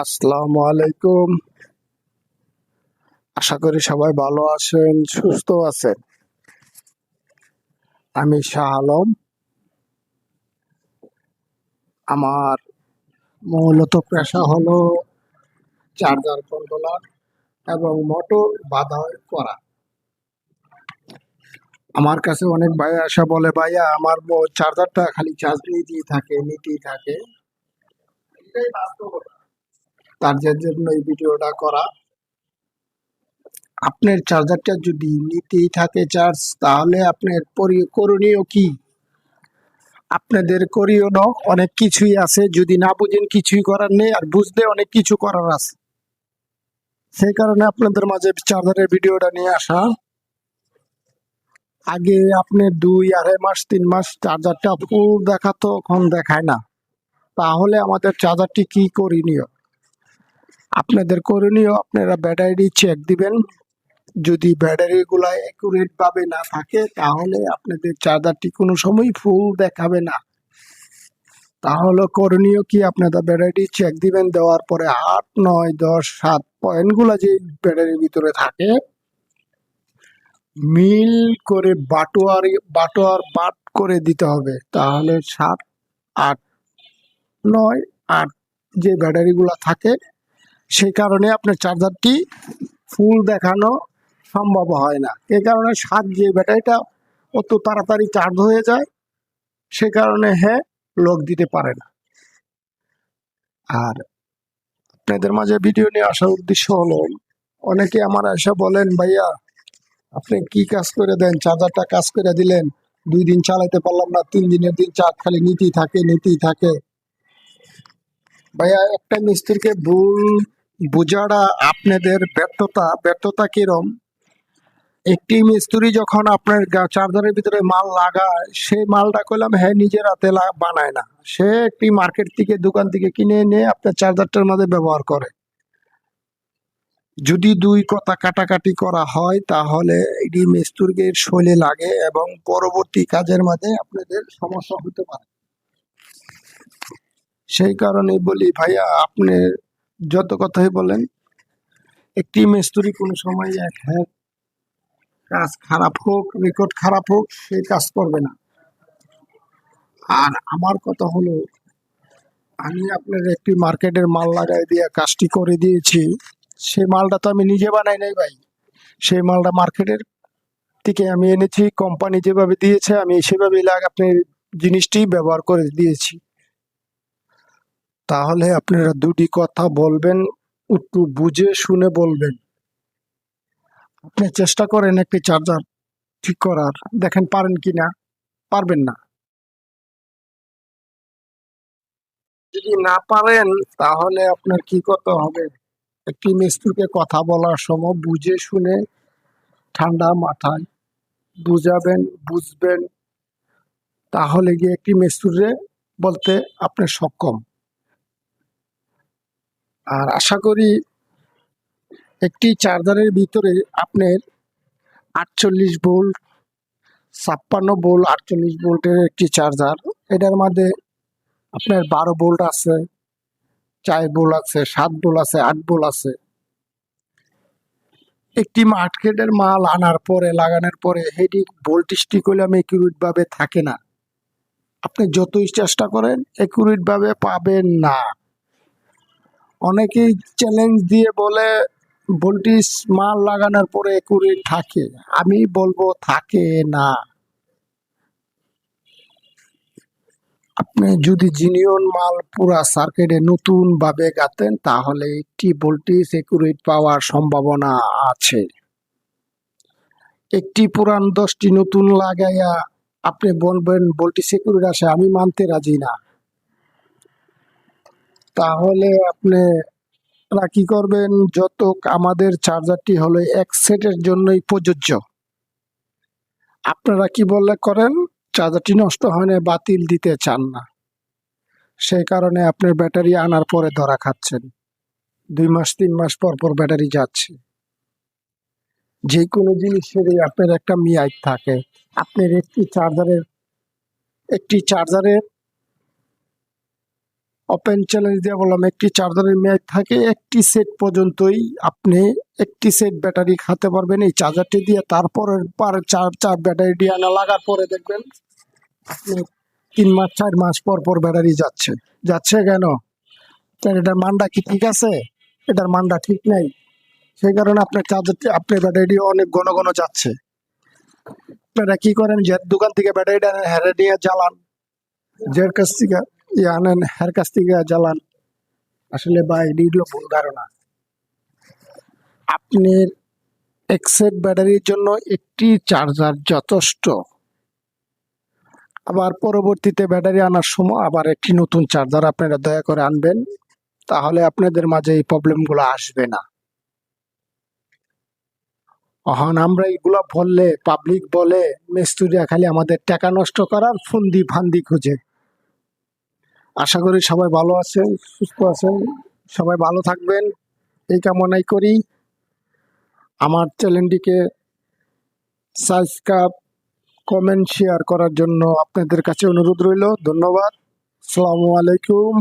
আসসালামু আলাইকুম। আশা করি সবাই ভালো আছেন, সুস্থ আছেন। আমি শাহ আলম। আমার মূলত পেশা হলো চার্জার কন্ট্রোলার এবং মোটর বাধাই করা। আমার কাছে অনেক ভাইয়া আসা বলে, ভাইয়া আমার চার্জারটা খালি চার্জ নিতেই থাকে। এটাই বাস্তবতা। তার জন্য এই ভিডিওটা করা। আপনার চার্জারটা যদি নিতেই থাকে চার্জ, তাহলে আপনার করণীয় কি? আপনাদের করিও না, অনেক কিছুই আছে, যদি না বুঝেন কিছুই করার নেই, আর বুঝলে অনেক কিছু করার আছে। সেই কারণে আপনাদের মাঝে চার্জারের ভিডিওটা নিয়ে আসা। আগে আপনি 2 আড়াই মাস 3 মাস চার্জারটা ফুল দেখাতো, এখন দেখায় না। তাহলে আমাদের চার্জারটি কি করণীয়? আপনাদের করণীয়, আপনারা ব্যাটারি চেক দিবেন। যদি ব্যাটারি গুলা একুরেট ভাবে না থাকে, তাহলে আপনাদের চার্জারটি কোনো সময় ফুল দেখাবে না। তাহলে করণীয় কি? আপনারা ব্যাটারি চেক দিবেন, দেওয়ার পরে 8, 9, 10, 7 পয়েন্টগুলা যে ব্যাটারির ভিতরে থাকে, মিল করে বাট করে দিতে হবে। তাহলে 7, 8, 9, 8 যে ব্যাটারিগুলা থাকে, সেই কারণে আপনার চার্জারটি ফুল দেখানো সম্ভব হয় না। এই কারণে 7 যে ব্যাটারিটা অত তাড়াতাড়ি চার্জ হয়ে যায়, সে কারণে লক দিতে পারে না। আর আপনাদের মাঝে ভিডিও নিয়ে আসার উদ্দেশ্য হলো, অনেকে আমার এসে বলেন, ভাইয়া আপনি কি কাজ করে দেন, চার্জারটা কাজ করে দিলেন, 2 দিন চালাতে পারলাম না, 3 দিনের দিন চার্জ খালি নিতেই থাকে। ভাইয়া, একটা মিস্ত্রিকে ভুল বোঝাটা আপনাদের ব্যর্থতা কিরম? একটি মিস্ত্রি যখন আপনার চার্জারের ভিতরে মাল লাগায়, সেই মালটা কইলাম নিজের হাতে বানায় না। সে একটি মার্কেট থেকে, দোকান থেকে কিনে এনে আপনার চার্জারটার মধ্যে ব্যবহার করে। যদি 2 কথা কাটাকাটি করা হয়, তাহলে এটি মিস্ত্রির শৈলে লাগে এবং পরবর্তী কাজের মাঝে আপনাদের সমস্যা হতে পারে। সেই কারণে বলি, ভাইয়া আপনি যত কথাই বলেন, একটি মিস্ত্রি কোনো সময় কাজ খারাপ হোক, রেকর্ড খারাপ হোক, সে কাজ করবে না। আর আমার কথা হলো, আমি আপনার একটি মার্কেটের মাল লাগাই দিয়ে কাজটি করে দিয়েছি। সেই মালটা তো আমি নিজে বানাই নাই ভাই, সেই মালটা মার্কেটের থেকে আমি এনেছি। কোম্পানি যেভাবে দিয়েছে আমি সেভাবে আপনার জিনিসটি ব্যবহার করে দিয়েছি। তাহলে আপনারা 2টি কথা বলবেন, একটু বুঝে শুনে বলবেন। আপনি চেষ্টা করেন একটি চার্জার ঠিক করার, দেখেন পারেন কিনা। পারবেন না। যদি না পারেন, তাহলে আপনার কি করতে হবে? একটি মিস্ত্রিকে কথা বলার সময় বুঝে শুনে ঠান্ডা মাথায় বুঝাবেন, বুঝবেন। তাহলে গিয়ে একটি মিস্ত্রিরে বলতে আপনি সক্ষম। আর আশা করি একটি চার্জারের ভিতরে আপনার 48 ভোল্ট, 56 ভোল্ট, 48 ভোল্টের একটি চার্জার। এটার মধ্যে আপনার 12 ভোল্ট আছে, 4 ভোল্ট আছে, 7 ভোল্ট আছে, 8 ভোল্ট আছে। একটি মার্কেটের মাল আনার পরে, লাগানোর পরে হেডি ভোল্টেজটি করলাম একুরেট ভাবে থাকে না। আপনি যতই চেষ্টা করেন একুরেট ভাবে পাবেন না। অনেকেই চ্যালেঞ্জ দিয়ে বলে ভোল্টেজ মাল লাগানোর পরে একুরেট থাকে। আমি বলবো থাকে না। আপনি যদি জিনিয়ন মাল পুরা সার্কিটে নতুন ভাবে গাতেন, তাহলে একটি ভোল্টেজ একুরেট পাওয়ার সম্ভাবনা আছে। একটি পুরান 10টি নতুন লাগাইয়া আপনি বলবেন ভোল্টেজ একুরেট আসে, আমি মানতে রাজি না। তাহলে আপনারা কি করবেন? আমাদের চার্জারটি হলো 1 সেটের জন্যই প্রযোজ্য। আপনারা কি বললে করেন? চার্জারটি নষ্ট হয় না, বাতিল দিতে চান না। সেই কারণে আপনার ব্যাটারি আনার পরে ধরা খাচ্ছেন। 2 মাস 3 মাস পর পর ব্যাটারি যাচ্ছে। যে কোনো জিনিসেরই আপনার একটা মেয়াদ থাকে। আপনার একটি চার্জারের ওপেন চ্যালেঞ্জ দিয়ে বললাম, একটি চার্জারের মেয়াদ থাকে একটি সেট পর্যন্তই। আপনি একটি সেট ব্যাটারি খাতে পারবেন এই চার্জারটি দিয়ে। তারপরের পর চার ব্যাটারি দিয়ে আনা লাগার পরে দেখবেন আপনি 3 মাস 4 মাস পর পর ব্যাটারি যাচ্ছে। যাচ্ছে কেন? কারণ এটার মানটা কি ঠিক আছে? এটার মানটা ঠিক নাই। সেই কারণে আপনার চার্জারটি, আপনার ব্যাটারিটি অনেক ঘন ঘন যাচ্ছে। আপনারা কি করেন, যে দোকান থেকে ব্যাটারিটা হেরে নিয়ে জ্বালান, যার কাছ থেকে আনেন হের কাছ থেকে জ্বালান। আসলে ভাই এগুলো ভুল ধারণা। আপনার এক সেট ব্যাটারির জন্য একটি চার্জার যথেষ্ট। আবার পরবর্তীতে ব্যাটারি আনার সময় আবার একটি নতুন চার্জার আপনারা দয়া করে আনবেন, তাহলে আপনাদের মাঝে এই প্রবলেমগুলো আসবে না। এখন আমরা এগুলা বললে, পাবলিক বলে মিস্ত্রিরা খালি আমাদের টাকা নষ্ট করার ফন্দি ফান্দি খুঁজে। আশা করি সবাই ভালো আছেন, সুস্থ আছেন, সবাই ভালো থাকবেন এই কামনাই করি। আমার চ্যানেলটিকে সাবস্ক্রাইব, কমেন্ট, শেয়ার করার জন্য আপনাদের কাছে অনুরোধ রইল। ধন্যবাদ। আসসালামু আলাইকুম।